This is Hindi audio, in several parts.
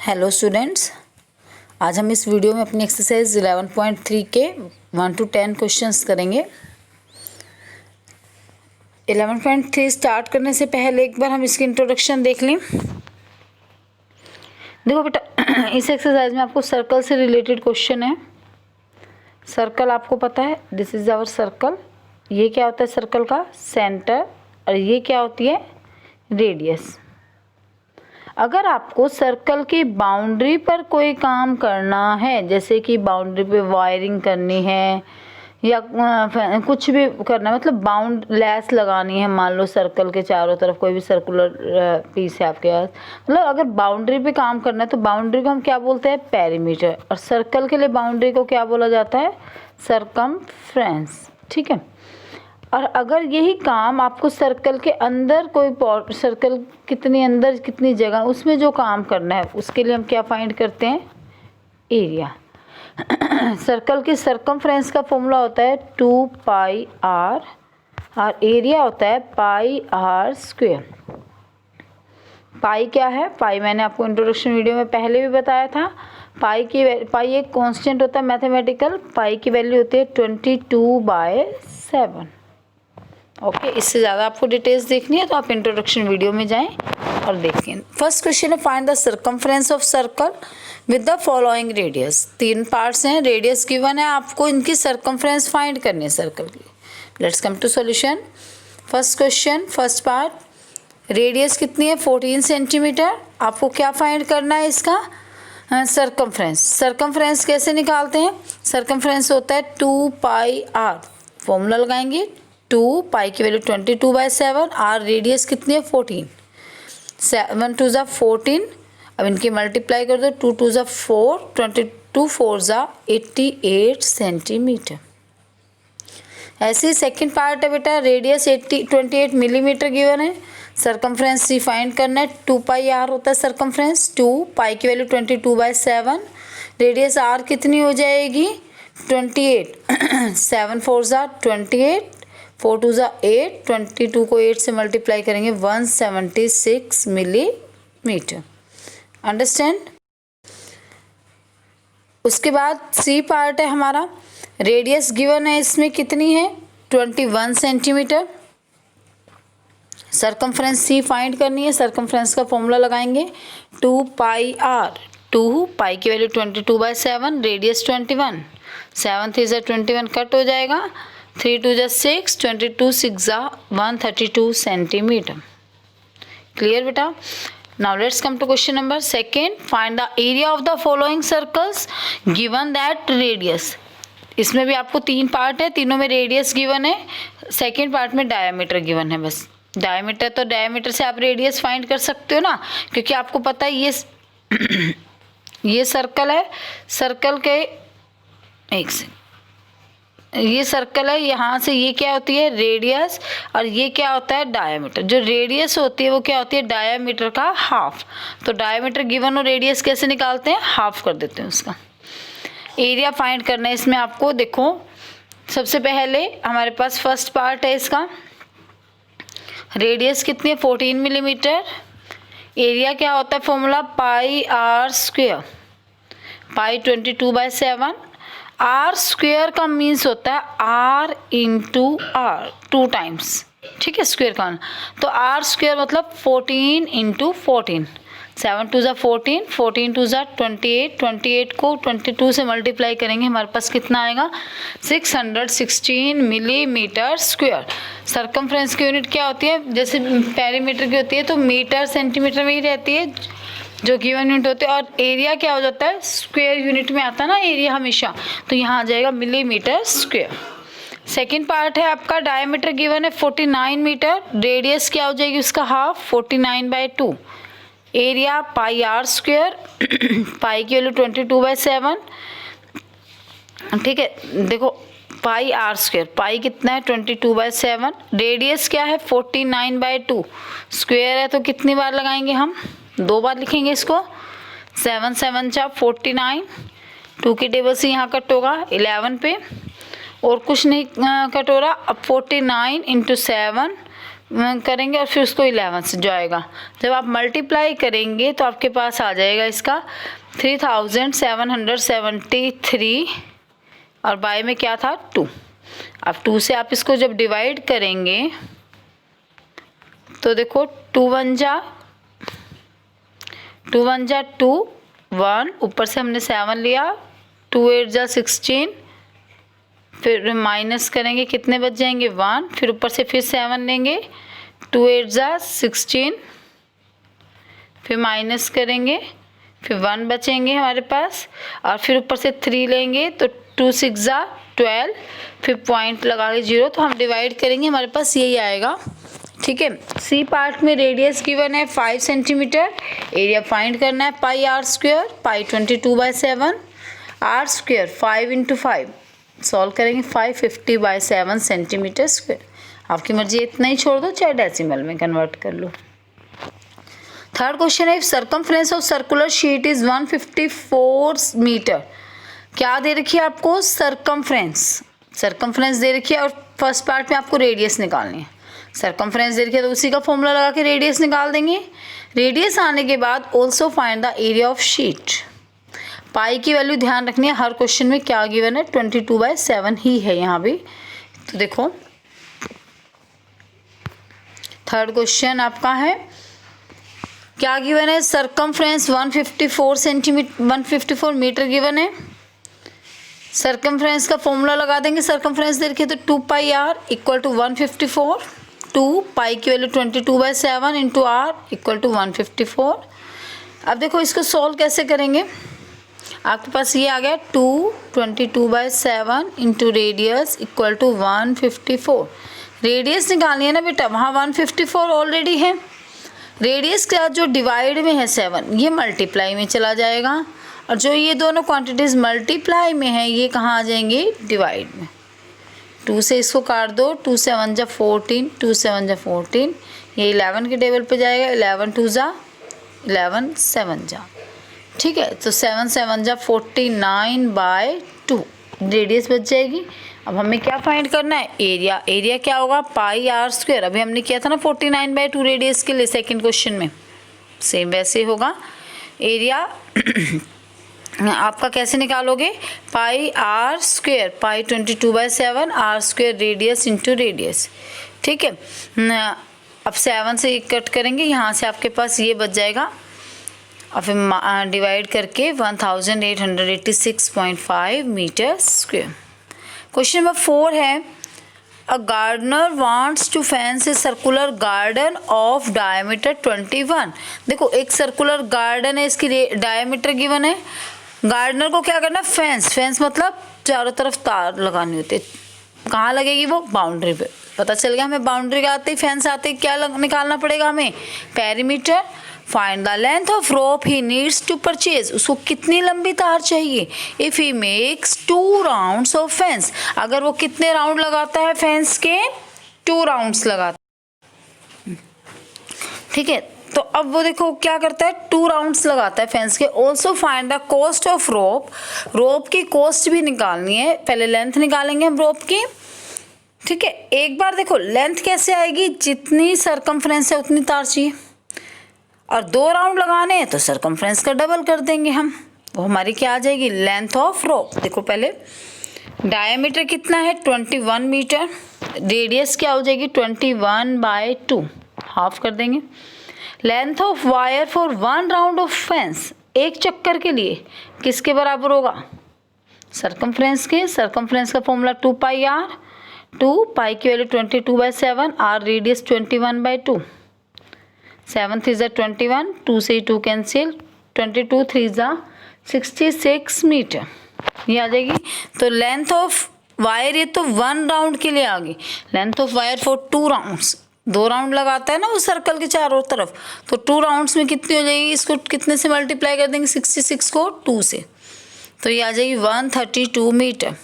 हेलो स्टूडेंट्स, आज हम इस वीडियो में अपनी एक्सरसाइज 11.3 के 1 to 10 क्वेश्चंस करेंगे। 11.3 स्टार्ट करने से पहले एक बार हम इसकी इंट्रोडक्शन देख लें। देखो बेटा, इस एक्सरसाइज में आपको सर्कल से रिलेटेड क्वेश्चन है। सर्कल आपको पता है, दिस इज आवर सर्कल। ये क्या होता है सर्कल का? सेंटर। और ये क्या होती है? रेडियस। अगर आपको सर्कल की बाउंड्री पर कोई काम करना है, जैसे कि बाउंड्री पे वायरिंग करनी है या कुछ भी करना, मतलब बाउंड लेस लगानी है, मान लो सर्कल के चारों तरफ कोई भी सर्कुलर पीस है आपके पास, मतलब अगर बाउंड्री पे काम करना है तो बाउंड्री को हम क्या बोलते हैं? पेरीमीटर। और सर्कल के लिए बाउंड्री को क्या बोला जाता है? सरकमफ्रेंस। ठीक है। और अगर यही काम आपको सर्कल के अंदर कोई सर्कल कितनी अंदर कितनी जगह, उसमें जो काम करना है, उसके लिए हम क्या फाइंड करते हैं? एरिया। सर्कल की सरकमफ्रेंस का फॉर्मूला होता है 2 पाई आर और एरिया होता है पाई आर स्क्वायर। पाई क्या है? पाई मैंने आपको इंट्रोडक्शन वीडियो में पहले भी बताया था। पाई एक कांस्टेंट होता है मैथमेटिकल। पाई की वैल्यू होती है 22/7। ओके, इससे ज़्यादा आपको डिटेल्स देखनी है तो आप इंट्रोडक्शन वीडियो में जाएं और देखें। फर्स्ट क्वेश्चन है, find the circumference of circle with the following radius. 3 parts हैं, रेडियस गिवन है, आपको इनकी सरकमफ्रेंस फाइंड करनी है सर्कल की। Let's come to solution. First question, first part, radius कितनी है? 14 सेंटीमीटर। आपको क्या फाइंड करना है? इसका सरकमफ्रेंस। सरकमफ्रेंस कैसे निकालते हैं? सरकमफ्रेंस होता है 2 पाई आर। फॉर्मूला लगाएंगे, 2 पाई की वैल्यू 22/7, आर रेडियस कितनी है? 14। 7 2 ज़ा 14। अब इनकी मल्टीप्लाई कर दो, 2 2 ज़ा 4, 22 4 ज़ा 88 सेंटीमीटर। ऐसे ही सेकेंड पार्ट है बेटा, रेडियस 28 मिलीमीटर गिवन है। सरकमफ्रेंस सी फाइंड करना है, 2 पाई आर होता है सरकमफ्रेंस। 2 पाई की वैल्यू 22/7, रेडियस आर कितनी हो जाएगी? 28। 7 4 ज़ा 28, 4 2 ज़ा 8, 22 को 8 से मल्टीप्लाई करेंगे 176 मिलीमीटर। अंडरस्टैंड? उसके बाद सी पार्ट है हमारा, रेडियस गिवन है, इसमें कितनी है? 21 सेंटीमीटर। सरकमफ्रेंस सी फाइंड करनी है। सरकमफ्रेंस का फॉर्मूला लगाएंगे, 2 पाई आर। 2 पाई की वैल्यू 22/7, रेडियस 21। 7 3 ज़ा 21 कट हो जाएगा, 3 2 ज़ा 6, 22 6 ज़ा 132 सेंटीमीटर। क्लियर बेटा? Now let's come to question number second, find the area of the following circles given that radius. इसमें भी आपको 3 पार्ट है, तीनों में रेडियस गिवन है, सेकेंड पार्ट में डायमीटर गिवन है। बस डायमीटर, तो डायमीटर से आप रेडियस फाइंड कर सकते हो ना, क्योंकि आपको पता है ये सर्कल है, सर्कल के एक से ये सर्कल है, यहाँ से ये क्या होती है? रेडियस। और ये क्या होता है? डायमीटर। जो रेडियस होती है वो क्या होती है? डायमीटर का हाफ। तो डायमीटर गिवन और रेडियस कैसे निकालते हैं? हाफ कर देते हैं उसका। एरिया फाइंड करना है इसमें आपको। देखो, सबसे पहले हमारे पास फर्स्ट पार्ट है इसका, रेडियस कितनी है? 14 मिलीमीटर। एरिया क्या होता है? Formula pi are square. Pi 22/7। Are square का मीन्स होता है आर इंटू आर, 2 टाइम्स। ठीक है, स्क्वायर का। तो आर स्क्वायर मतलब 14 इंटू 14। 7 2 ज़ा 14, 14 2 ज़ा 28, 28 को 22 से मल्टीप्लाई करेंगे, हमारे पास कितना आएगा? 616 मिलीमीटर स्क्वायर। सरकमफ्रेंस की यूनिट क्या होती है? जैसे पेरीमीटर की होती है तो मीटर सेंटीमीटर में ही रहती है जो गिवन यूनिट होते हैं, और एरिया क्या हो जाता है? स्क्वायर यूनिट में आता है ना एरिया हमेशा, तो यहाँ आ जाएगा मिलीमीटर स्क्वायर। सेकेंड पार्ट है आपका, डायमीटर गिवन है 49 मीटर, रेडियस क्या हो जाएगी उसका? Half, 49/2। Area pi are square, pi की वैल्यू 22/7। ठीक है, देखो पाई आर स्क्वायर, पाई कितना है? 22/7। रेडियस क्या है? 49/2। स्क्वायर है तो कितनी बार लगाएंगे हम? 2 बार लिखेंगे इसको। 7 7 चा 49, 2 की टेबल से यहाँ कट होगा 11 पे, और कुछ नहीं कट हो रहा। अब 49 × 7, करेंगे और फिर उसको 11 से जाएगा। जब आप मल्टीप्लाई करेंगे तो आपके पास आ जाएगा इसका 3773 और बाय में क्या था 2। अब 2 से आप इसको जब डिवाइड करेंगे तो देखो 2 1 जा 2 1, ऊपर से हमने 7 लिया, 2 8 जा 16, फिर माइनस करेंगे कितने बच जाएंगे 1, फिर ऊपर से फिर 7 लेंगे, 2 8 जा 16, फिर माइनस करेंगे, फिर 1 बचेंगे हमारे पास, और फिर ऊपर से 3 लेंगे तो 2 6 जा 12, फिर पॉइंट लगा के 0, तो हम डिवाइड करेंगे हमारे पास यही आएगा। ठीक है, सी पार्ट में रेडियस गिवन है 5 सेंटीमीटर, एरिया फाइंड करना है pi are square, pi 22/7, are square 5 × 5, solve करेंगे 550/7 सेंटीमीटर स्क्वायर। आपकी मर्जी इतना ही छोड़ दो, चाहे डेसिमल में कन्वर्ट कर लो। थर्ड क्वेश्चन है, circumference of circular sheet is 154 metre. क्या दे रखी है आपको? सर्कमफ्रेंस दे रखी है, और फर्स्ट पार्ट में आपको रेडियस निकालनी है। सर्कमफ्रेंस दे रखी है तो उसी का फॉर्मूला लगा के रेडियस निकाल देंगे। रेडियस आने के बाद also find the area of sheet. Pi की वैल्यू ध्यान रखनी है, हर क्वेश्चन में क्या गिवन है 22/7 ही है यहाँ भी। तो देखो थर्ड क्वेश्चन आपका है, क्या गिवन है? सर्कमफ्रेंस 154 मीटर गिवन है। सर्कमफ्रेंस का फॉर्मूला लगा देंगे, सर्कमफ्रेंस दे रखी है तो 2 pi r equal to 154, 2 pi की value 22/7 into r equal to 154। अब देखो इसको सॉल्व कैसे करेंगे, आपके पास ये आ गया 2 22/7 into radius equal to 154। Radius निकालनी है ना बेटा, वहाँ 154 ऑलरेडी है। रेडियस के साथ जो डिवाइड में है 7, ये मल्टीप्लाई में चला जाएगा, और जो ये दोनों क्वांटिटीज़ मल्टीप्लाई में है ये कहाँ आ जाएंगे? डिवाइड में। 2 से इसको काट दो, 2 7 जा 14, 2 7 जा 14, ये 11 के टेबल पे जाएगा, 11 2 जा 11, 7 जा, ठीक है, तो 7 7 जा 49/2 रेडियस बच जाएगी। अब हमें क्या फाइंड करना है? एरिया। एरिया क्या होगा? पाई आर स्क्वायर। अभी हमने किया था ना 49/2 रेडियस के लिए सेकंड क्वेश्चन में, सेम वैसे होगा। एरिया आपका कैसे निकालोगे? Pi are square, pi 22/7, are square radius into radius, ठीक है। अब 7 से कट करेंगे, यहाँ से आपके पास ये बच जाएगा, और फिर डिवाइड करके 1886.5 मीटर स्क्वायर। क्वेश्चन नंबर 4 है, a gardener wants to fence a circular garden of diameter 21। देखो एक सर्कुलर गार्डन है, इसकी डायमीटर गिवन है। गार्डनर को क्या करना? फेंस मतलब चारों तरफ तार लगानी होती है। कहाँ लगेगी वो? बाउंड्री पे। पता चल गया हमें, बाउंड्री का आते ही फेंस आते ही क्या निकालना पड़ेगा हमें? Perimeter. Find the length of rope he needs to purchase. उसको कितनी लंबी तार चाहिए? If he makes 2 rounds of fence. अगर वो कितने राउंड लगाता है फेंस के? 2 राउंड्स लगाता है, ठीक है। तो अब वो देखो क्या करता है, 2 राउंड्स लगाता है फेंस के। Also find the cost of rope. Rope की कॉस्ट भी निकालनी है, पहले लेंथ निकालेंगे हम रोप की, ठीक है। एक बार देखो लेंथ कैसे आएगी, जितनी सरकमफ्रेंस है उतनी तार चाहिए, और 2 राउंड लगाने हैं तो सरकमफ्रेंस का डबल कर देंगे हम, वो हमारी क्या आ जाएगी? लेंथ ऑफ रोप। देखो पहले डायमीटर कितना है? 21 मीटर। रेडियस क्या हो जाएगी? 21/2, हाफ कर देंगे। Length of wire for 1 round of fence, एक चक्कर के लिए किसके बराबर होगा? सरकमफ्रेंस के। सरकमफ्रेंस का फॉर्मूला 2 पाई आर, 2 पाई की वैल्यू 22/7, आर रेडियस 21/2, 7 3 जा 21, 2 से 2 कैंसिल, 22 3 जा 66 मीटर ये आ जाएगी। तो लेंथ ऑफ वायर, ये तो 1 राउंड के लिए आ गई। Length of wire for 2 rounds, 2 round लगाता है ना वो सर्कल के चारों तरफ, तो 2 राउंड्स में कितनी हो जाएगी? इसको कितने से मल्टीप्लाई कर देंगे? 66 को 2 से, तो ये आ जाएगी 132 मीटर।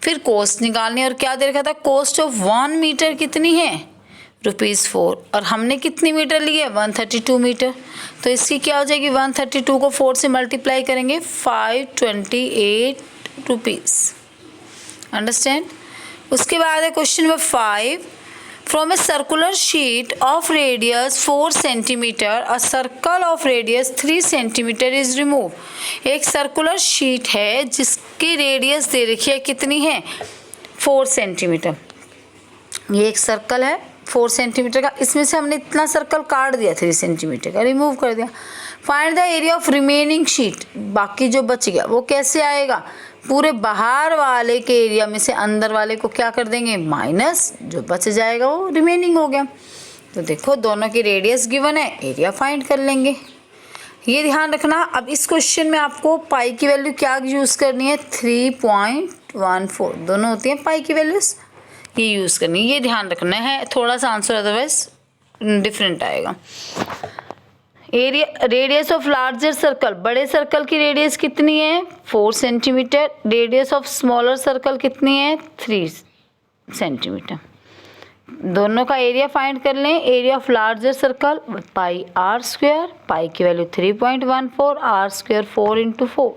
फिर कॉस्ट निकालनी है, और क्या दे रखा था? कॉस्ट ऑफ 1 मीटर कितनी है? ₹4, और हमने कितनी मीटर ली है? 132 मीटर। तो इसकी क्या हो जाएगी? 132 को 4 से मल्टीप्लाई करेंगे, ₹528। अंडरस्टैंड? उसके बाद है question number 5, From a circular sheet of radius 4 centimeter, a circle of radius 3 centimeter is removed. एक सर्कुलर शीट है जिसकी रेडियस दे रखी है कितनी है 4 सेंटीमीटर। ये एक सर्कल है 4 सेंटीमीटर का, इसमें से हमने इतना सर्कल काट दिया 3 सेंटीमीटर का, रिमूव कर दिया। Find the area of remaining sheet, बाकी जो बच गया वो कैसे आएगा, पूरे बाहर वाले के एरिया में से अंदर वाले को क्या कर देंगे माइनस, जो बच जाएगा वो रिमेनिंग हो गया। तो देखो दोनों की रेडियस गिवन है, एरिया फाइंड कर लेंगे। ये ध्यान रखना, अब इस क्वेश्चन में आपको पाई की वैल्यू क्या यूज़ करनी है 3.14, दोनों होती हैं पाई की वैल्यूज़, ये यूज़ करनी है, ये ध्यान रखना है, थोड़ा सा आंसर अदरवाइज डिफरेंट आएगा। Area radius of larger circle, बड़े सर्कल की रेडियस कितनी है 4 centimetre, radius of smaller circle कितनी है 3 सेंटीमीटर। दोनों का एरिया फाइंड कर लें। Area of larger circle pi are square, pi की वैल्यू 3.14, आर स्क्वायर 4 इंटू 4,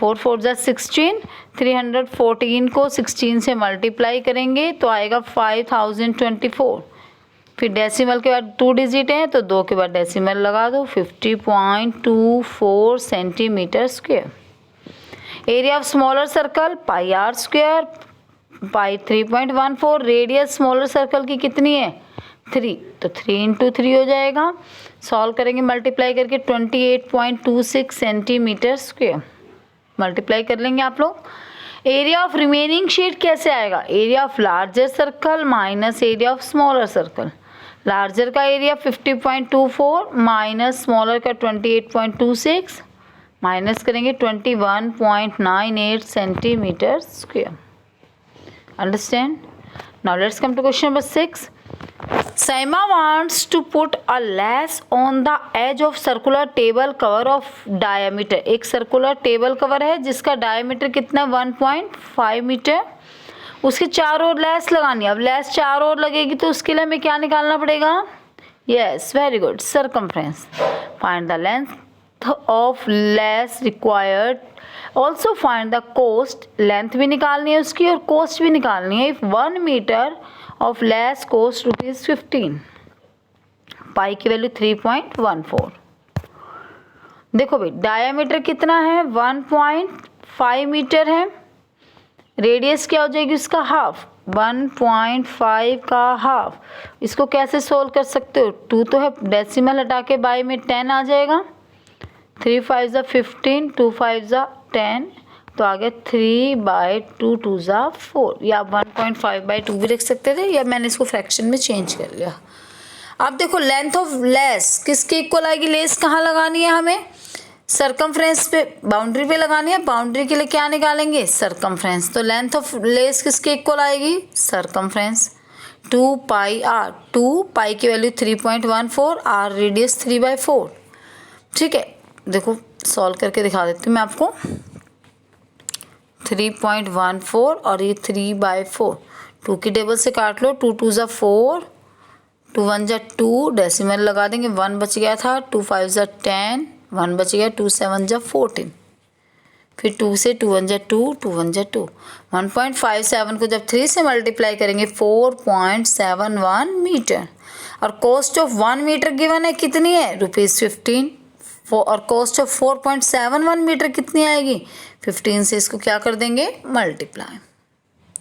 4 4 जा 16, 314 को 16 से मल्टीप्लाई करेंगे तो आएगा 5024। फिर डेसिमल के बाद 2 डिजिट है तो 2 के बाद डेसिमल लगा दो, 50.24 centimetre square. Area of smaller circle pi are square, pi 3.14, radius smaller circle की कितनी है 3, तो 3 इंटू 3 हो जाएगा। सॉल्व करेंगे मल्टीप्लाई करके 28.26 सेंटीमीटर स्क्वायर, मल्टीप्लाई कर लेंगे आप लोग। एरिया ऑफ रिमेनिंग शीट कैसे आएगा, area of larger circle minus area of smaller circle. Larger का एरिया 50.24 माइनस स्मॉलर का 28.26, माइनस करेंगे 21.98 centimetre square. Understand? Now let's come to question number 6. Saima wants to put a lace on the edge of circular table cover of diameter. एक सर्कुलर टेबल कवर है जिसका डायमीटर कितना 1.5 मीटर, उसके चारों ओर लेस लगानी है। अब लेस चारों ओर लगेगी तो उसके लिए हमें क्या निकालना पड़ेगा, yes very good, circumference. Find the length of lace required, also find the cost, length भी निकालनी है उसकी और कोस्ट भी निकालनी है। If 1 metre of lace cost ₹15, pi की वैल्यू 3.14। देखो भाई डायामीटर कितना है 1.5 मीटर है, रेडियस क्या हो जाएगी उसका हाफ, 1.5 का हाफ। इसको कैसे सोल्व कर सकते हो, 2 तो है, डेसिमल हटा के बाई में 10 आ जाएगा, 3 5 ज़ा 15, 2 5 ज़ा 10, तो आगे 3/2, 2 ज़ा 4, या 1.5/2 भी लिख सकते थे, या मैंने इसको फ्रैक्शन में चेंज कर लिया। अब देखो लेंथ ऑफ लेस किसके इक्वल आएगी, लेस कहाँ लगानी है हमें, सर्कमफ्रेंस पे, बाउंड्री पे लगानी है। बाउंड्री के लिए क्या निकालेंगे सर्कमफ्रेंस, तो लेंथ ऑफ लेस किसके इक्वल आएगी सर्कमफ्रेंस 2 पाई आर, 2 पाई की वैल्यू 3.14, आर रेडियस 3/4। ठीक है, देखो सॉल्व करके दिखा देती हूँ मैं आपको। 3.14 और ये 3/4, 2 की टेबल से काट लो, 2 2 ज़ा 4, 2 1 ज़ा 2, डेसिमल लगा देंगे, 1 बच गया था, 2 5 ज़ा 10, 1 बच गया, 2 7 ज़ा 14, फिर 2 से 2 1 ज़ा 2, 2 1 ज़ा 2, 1.57 को जब 3 से मल्टीप्लाई करेंगे 4.71 मीटर। और कॉस्ट ऑफ 1 मीटर गिवन है कितनी है ₹15, और कॉस्ट ऑफ 4.71 मीटर कितनी आएगी 15 से इसको क्या कर देंगे multiply.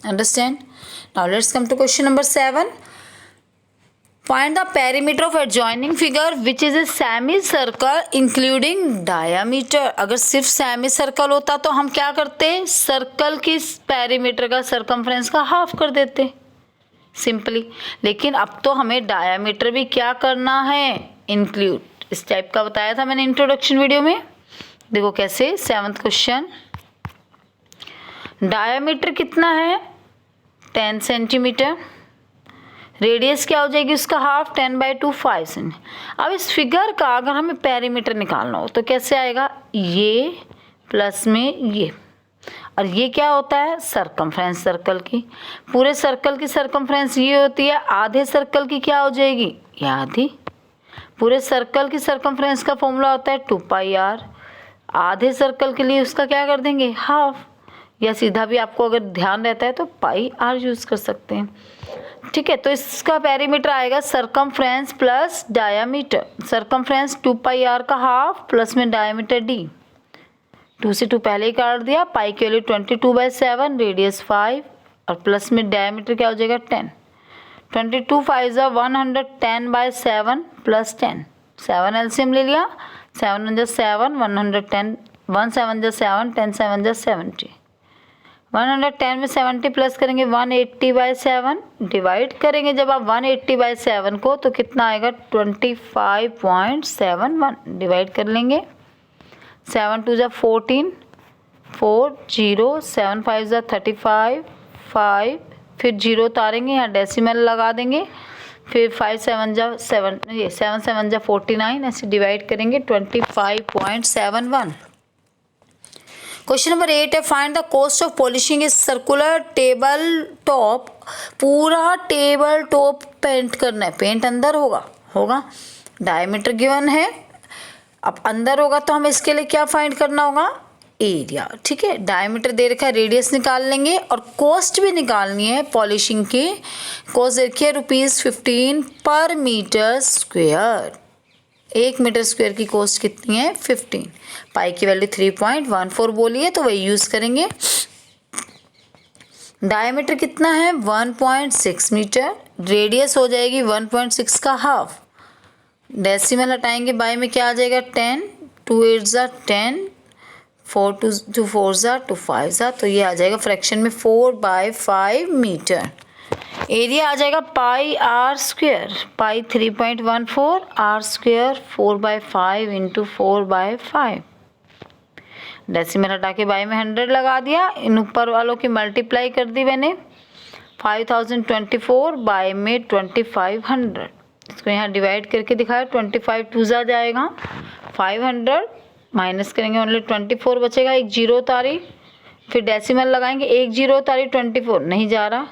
Understand? Now let's come to question number 7. Find the perimeter of adjoining figure which is a semi circle including diameter. अगर सिर्फ सेमी सर्कल होता तो हम क्या करते, सर्कल की पेरीमीटर का सर्कमफ्रेंस का हाफ कर देते सिंपली, लेकिन अब तो हमें डायामीटर भी क्या करना है इंक्लूड। इस टाइप का बताया था मैंने इंट्रोडक्शन वीडियो में, देखो कैसे। 7th क्वेश्चन, डायामीटर कितना है 10 सेंटीमीटर, रेडियस क्या हो जाएगी उसका हाफ 10/2 5 सेंट। अब इस फिगर का अगर हमें पेरीमीटर निकालना हो तो कैसे आएगा, ये प्लस में ये, और ये क्या होता है सर्कमफ्रेंस सर्कल की। पूरे सर्कल की सर्कमफ्रेंस ये होती है, आधे सर्कल की क्या हो जाएगी ये आधी। पूरे सर्कल की सर्कमफ्रेंस का फॉर्मूला होता है 2 पाई आर, आधे सर्कल के लिए उसका क्या कर देंगे हाफ, या सीधा भी आपको अगर ध्यान रहता है तो पाई आर यूज़ कर सकते हैं। ठीक है, तो इसका पेरीमीटर आएगा circumference plus diameter. Circumference 2 pi r का हाफ प्लस में डायामीटर d। 2 से 2 पहले ही काट दिया। पाई की वैल्यू 22/7, रेडियस 5 और प्लस में डायामीटर क्या हो जाएगा 10। 22 5 जा 110/7 प्लस 10। 7 एलसीएम ले लिया। 7 1 जा 7, 110, 1 7 जा 7, 10 7 जा 70। 110 में 70 प्लस करेंगे 180/7, डिवाइड करेंगे जब आप 180/7 को तो कितना आएगा 25.71। डिवाइड कर लेंगे। 7 2 जा 14, 4 0, 7 5 जा 35, 5 फिर 0 उतारेंगे, यहाँ डेसिमल लगा देंगे। फिर 5 7 जा 7, ये 7 7 जा 49, ऐसे डिवाइड करेंगे 25.71। क्वेश्चन नंबर 8 है, find the cost of polishing is circular table top. पूरा टेबल टॉप पेंट करना है, पेंट अंदर होगा। डायमीटर गिवन है, अब अंदर होगा तो हमें इसके लिए क्या फाइंड करना होगा, एरिया। ठीक है, डायमीटर दे रखा है, रेडियस निकाल लेंगे और कॉस्ट भी निकालनी है पॉलिशिंग की। कॉस्ट दे रखी है ₹15 पर मीटर स्क्वेयर। 1 मीटर स्क्वायर की कॉस्ट कितनी है 15। पाई की वैल्यू 3.14 बोली है तो वही यूज़ करेंगे। डायमीटर कितना है 1.6 मीटर, रेडियस हो जाएगी 1.6 का हाफ। डेसिमल हटाएंगे, बाय में क्या आ जाएगा 10, 2 8 जा 10, 4 2 4 जा 2 5 जा, तो ये आ जाएगा फ्रैक्शन में 4/5 मीटर। एरिया आ जाएगा pi R square. Pi 3.14, R square 4/5 into 4/5। Decimal हटा के बाई में 100 लगा दिया, इन ऊपर वालों की मल्टीप्लाई कर दी मैंने। 5024 बाई में 2500, इसको यहाँ डिवाइड करके दिखाया। 25 2 जा जाएगा 500, माइनस करेंगे ओनली 24 बचेगा। एक जीरो उतारी, फिर डेसिमल लगाएंगे, एक जीरो उतारी 24 नहीं जा रहा,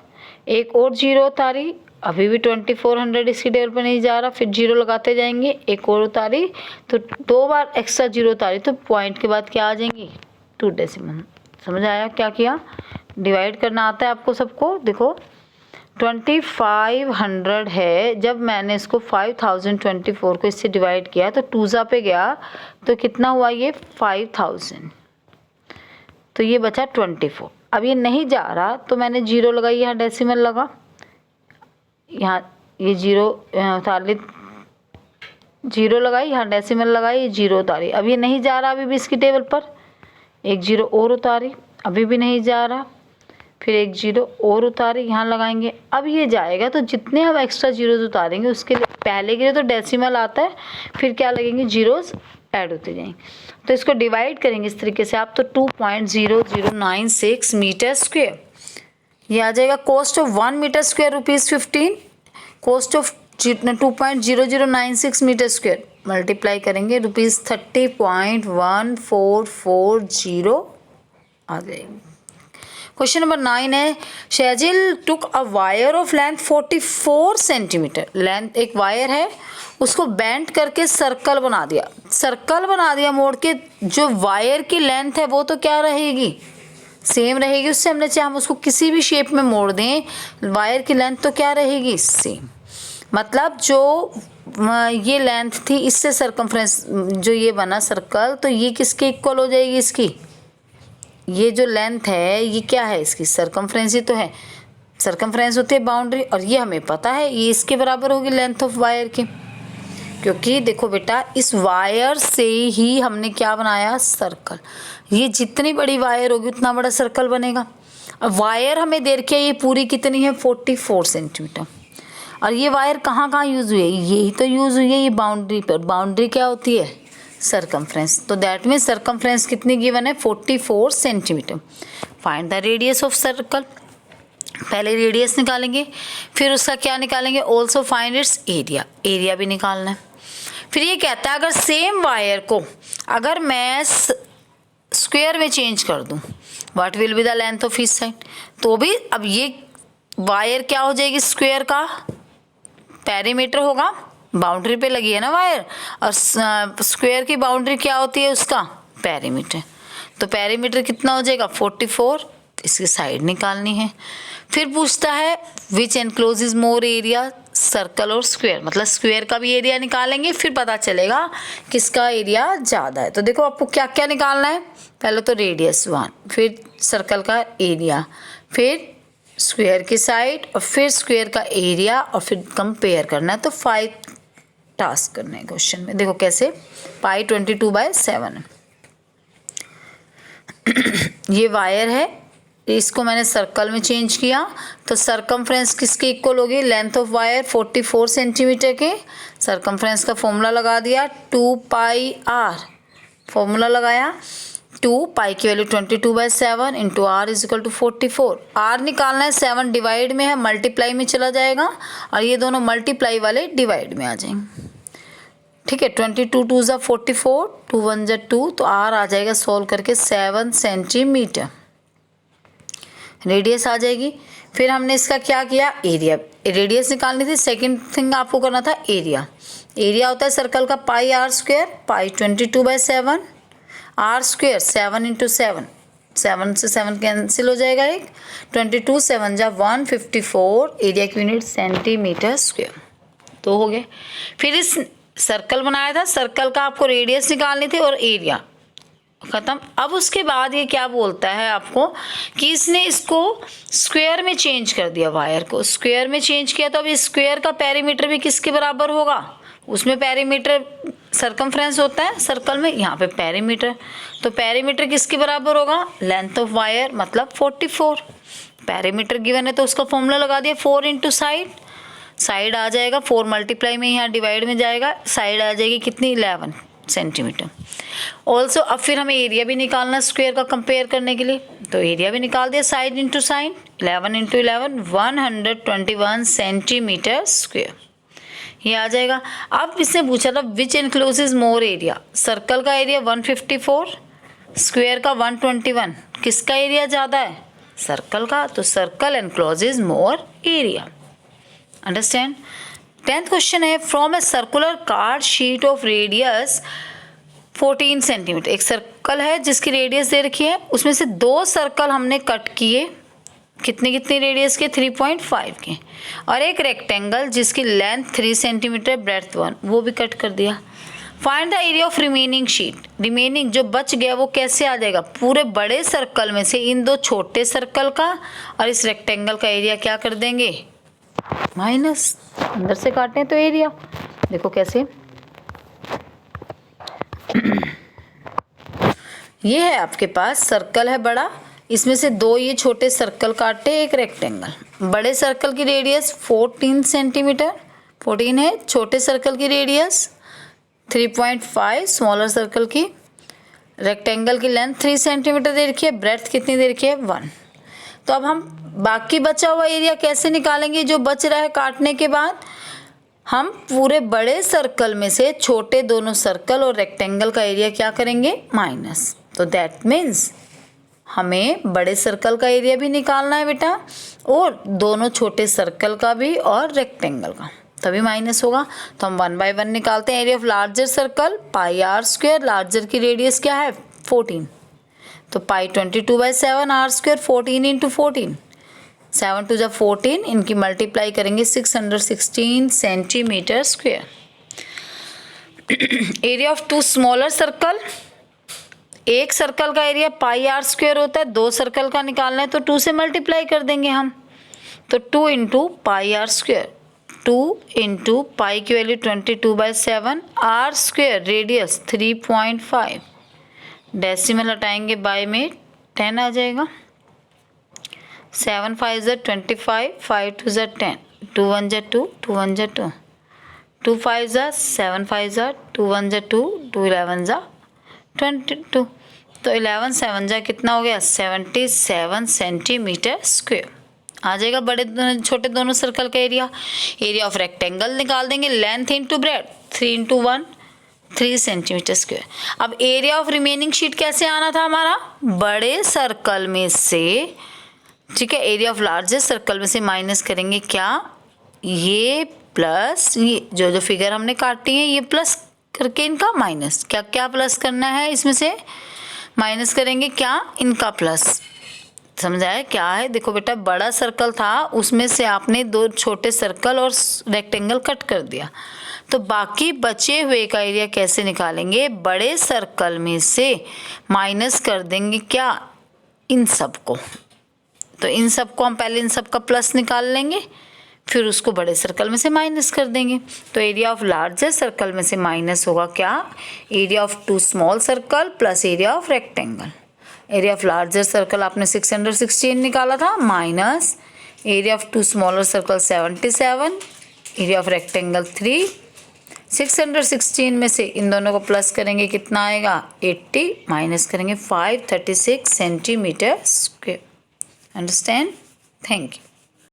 एक और जीरो उतारी, अभी भी 2400 इसकी टेबल पर नहीं जा रहा, फिर जीरो लगाते जाएंगे, एक और उतारी, तो 2 बार एक्स्ट्रा जीरो उतारी तो पॉइंट के बाद क्या आ जाएंगी 2 डेसिमल। समझ आया क्या किया, डिवाइड करना आता है आपको सबको। देखो 2500 है, जब मैंने इसको 5024 को इससे डिवाइड किया तो 2 जा पे गया तो कितना हुआ ये 5000, तो ये बचा 24। अब ये नहीं जा रहा तो मैंने जीरो लगाई, यहाँ डेसिमल लगा, यहाँ ये जीरो उतार ली, जीरो लगाई, यहाँ डेसिमल लगाई, ये जीरो उतारी। अब ये नहीं जा रहा अभी भी इसकी टेबल पर, एक जीरो और उतारी, अभी भी नहीं जा रहा, फिर एक जीरो और उतारी, यहाँ लगाएंगे, अब ये जाएगा। तो जितने हम एक्स्ट्रा जीरोज उतारेंगे उसके लिए पहले के लिए तो डेसिमल आता है, फिर क्या लगेंगे जीरोज ऐड होते जाएंगे। तो इसको डिवाइड करेंगे इस तरीके से आप, तो 2.0096 मीटर स्क्वेयर ये आ जाएगा। Cost of 1 metre square ₹15, cost of 2.0096 metre square multiply करेंगे ₹30.1440 आ जाएगी। क्वेश्चन नंबर 9 है, Shazli took a wire of length 44 centimetre. Length एक वायर है, उसको बेंड करके सर्कल बना दिया। सर्कल बना दिया मोड़ के, जो वायर की लेंथ है वो तो क्या रहेगी सेम रहेगी, उससे हमने चाहे हम उसको किसी भी शेप में मोड़ दें, वायर की लेंथ तो क्या रहेगी सेम। मतलब जो ये लेंथ थी इससे सरकमफ्रेंस जो ये बना सर्कल, तो ये किसके इक्वल हो जाएगी, इसकी ये जो लेंथ है ये क्या है इसकी सरकमफ्रेंस ही तो है। सरकमफ्रेंस होती है बाउंड्री, और ये हमें पता है ये इसके बराबर होगी लेंथ ऑफ वायर की, क्योंकि देखो बेटा इस वायर से ही हमने क्या बनाया सर्कल। ये जितनी बड़ी वायर होगी उतना बड़ा सर्कल बनेगा। अब वायर हमें दे रखी है ये पूरी कितनी है 44 सेंटीमीटर, और ये वायर कहाँ कहाँ यूज़ हुई है, यही तो यूज़ हुई है ये बाउंड्री पर। बाउंड्री क्या होती है सरकमफ्रेंस, तो दैट मीन्स सरकमफ्रेंस कितनी गिवन है 44 centimetre. Find the radius of circle, पहले रेडियस निकालेंगे, फिर उसका क्या निकालेंगे also find its area, area भी निकालना है। फिर ये कहता है अगर सेम वायर को अगर मैं स्क्वायर में चेंज कर दूं, what will be the length of each side, तो भी अब ये वायर क्या हो जाएगी स्क्वायर का पेरीमीटर होगा, बाउंड्री पे लगी है ना वायर, और स्क्वायर की बाउंड्री क्या होती है उसका पेरीमीटर, तो पेरीमीटर कितना हो जाएगा 44 तो इसकी साइड निकालनी है। फिर पूछता है विच एनक्लोजेज मोर एरिया, सर्कल और स्क्वायर, मतलब स्क्वायर का भी एरिया निकालेंगे, फिर पता चलेगा किसका एरिया ज़्यादा है। तो देखो आपको क्या क्या निकालना है, पहले तो रेडियस 1, फिर सर्कल का एरिया, फिर स्क्वायर की साइड, और फिर स्क्वायर का एरिया, और फिर कंपेयर करना है। तो 5 टास्क करने हैं क्वेश्चन में। देखो कैसे, पाई 22/7 ये वायर है, इसको मैंने सर्कल में चेंज किया, तो सरकमफ्रेंस किसके इक्वल होगी, लेंथ ऑफ वायर 44 सेंटीमीटर के, सरकमफ्रेंस का फॉर्मूला लगा दिया 2πr, फॉर्मूला लगाया 2 पाई की value 22/7 into r is equal to 44। R निकालना है, 7 डिवाइड में है, मल्टीप्लाई में चला जाएगा, और ये दोनों मल्टीप्लाई वाले डिवाइड में आ जाएंगे। ठीक है, 22 2 ज़ा 44, 2 1 ज़ा 2, तो आर आ जाएगा सोल्व करके 7 सेंटीमीटर, रेडियस आ जाएगी। फिर हमने इसका क्या किया, एरिया, रेडियस निकालनी थी, सेकंड थिंग आपको करना था एरिया। एरिया होता है सर्कल का pi are square, pi 22/7, are square 7 into 7, 7 से 7 कैंसिल हो जाएगा, एक 22 7 जा 154, एरिया की यूनिट सेंटीमीटर स्क्वायर, तो हो गए। फिर इस सर्कल बनाया था, सर्कल का आपको रेडियस निकालनी थी और एरिया, खत्म। अब उसके बाद ये क्या बोलता है आपको कि इसने इसको स्क्वायर में चेंज कर दिया, वायर को स्क्वायर में चेंज किया, तो अब इस स्क्वायर का पेरीमीटर भी किसके बराबर होगा, उसमें पेरीमीटर सरकमफ्रेंस होता है सर्कल में, यहाँ पे पेरीमीटर, तो पेरीमीटर किसके बराबर होगा, लेंथ ऑफ वायर मतलब 44, पेरीमीटर गिवन है तो उसका फॉर्मूला लगा दिया 4 इंटू साइड, साइड आ जाएगा 4 मल्टीप्लाई में यहाँ डिवाइड में जाएगा, साइड आ जाएगी कितनी 11 सेंटीमीटर। ऑल्सो अब फिर हमें एरिया भी निकालना स्क्वायर का कंपेयर करने के लिए, तो एरिया भी निकाल दिया side into side, 11 into 11 121 centimetre square, ये आ जाएगा। अब इसने पूछा था which encloses more area, circle का एरिया 154, स्क्वायर का 121, किसका एरिया ज़्यादा है, सर्कल का, तो circle encloses more area. Understand. 10th question है, from a circular card sheet of radius 14 centimetre, एक सर्कल है जिसकी रेडियस दे रखी है, उसमें से 2 सर्कल हमने कट किए, कितनी कितनी रेडियस के 3.5 के, और एक रेक्टेंगल जिसकी लेंथ 3 सेंटीमीटर ब्रेड्थ 1, वो भी कट कर दिया। Find the area of remaining sheet, remaining जो बच गया वो कैसे आ जाएगा, पूरे बड़े सर्कल में से इन 2 छोटे सर्कल का और इस रेक्टेंगल का एरिया क्या कर देंगे, माइनस, अंदर से काटें तो एरिया, देखो कैसे, ये है आपके पास सर्कल है बड़ा, इसमें से 2 ये छोटे सर्कल काटे, एक रेक्टेंगल, बड़े सर्कल की रेडियस 14 सेंटीमीटर, 14 है, छोटे सर्कल की रेडियस 3.5, स्मॉलर सर्कल की, रेक्टेंगल की लेंथ 3 सेंटीमीटर दे रखी है, ब्रेड्थ कितनी दे रखी है 1। तो अब हम बाकी बचा हुआ एरिया कैसे निकालेंगे, जो बच रहा है काटने के बाद, हम पूरे बड़े सर्कल में से छोटे दोनों सर्कल और रेक्टेंगल का एरिया क्या करेंगे, माइनस, तो दैट मीन्स हमें बड़े सर्कल का एरिया भी निकालना है बेटा, और दोनों छोटे सर्कल का भी और रेक्टेंगल का, तभी माइनस होगा। तो हम 1 बाय 1 निकालते हैं। Area of larger circle pi are square, larger की रेडियस क्या है 14, तो पाई 22/7 आर स्क्वायर 14 इंटू 14, 7 2 14, इनकी मल्टीप्लाई करेंगे 616 centimetre square. Area of 2 smaller circle, एक सर्कल का एरिया पाई आर स्क्वायर होता है, 2 सर्कल का निकालना है तो 2 से मल्टीप्लाई कर देंगे हम, तो 2 into pi are square, 2 into pi की value 22/7, are square radius 3.5, decimal हटाएंगे बाय में 10 आ जाएगा, 7 5 ज़ा 25, 5 2 ज़ा 10, 2 1 ज़ा 2, 2 1 ज़ा 2, 2 5 ज़ा 7 5 ज़ा 2 1 ज़ा 2, 2 11 ज़ा 22, तो 11 7 ज़ा कितना हो गया 77 सेंटीमीटर स्क्वायर आ जाएगा। बड़े छोटे दोनों सर्कल का एरिया। एरिया ऑफ रेक्टेंगल निकाल देंगे, length into breadth 3 into 1 3 centimetre square. अब एरिया ऑफ रिमेनिंग शीट कैसे आना था हमारा, बड़े सर्कल में से, ठीक है, एरिया ऑफ लार्जेस्ट सर्कल में से माइनस करेंगे क्या, ये प्लस ये जो फिगर हमने काटी है ये प्लस करके इनका माइनस, क्या प्लस करना है, इसमें से माइनस करेंगे क्या, इनका प्लस, समझ आया क्या है? देखो बेटा, बड़ा सर्कल था, उसमें से आपने 2 छोटे सर्कल और रेक्टेंगल कट कर दिया, तो बाकी बचे हुए का एरिया कैसे निकालेंगे? बड़े सर्कल में से माइनस कर देंगे क्या? इन सब को। तो इन सब को हम पहले इन सब का प्लस निकाल लेंगे, फिर उसको बड़े सर्कल में से माइनस कर देंगे। तो एरिया ऑफ लार्जर सर्कल में से माइनस होगा क्या? Area of 2 small circle plus area of rectangle. Area of larger circle आपने 616 निकाला था, minus area of 2 smaller circle 77, area of rectangle 3। 616 में से इन दोनों को प्लस करेंगे, कितना आएगा? 80, माइनस करेंगे 536 centimetre square. Understand? Thank you.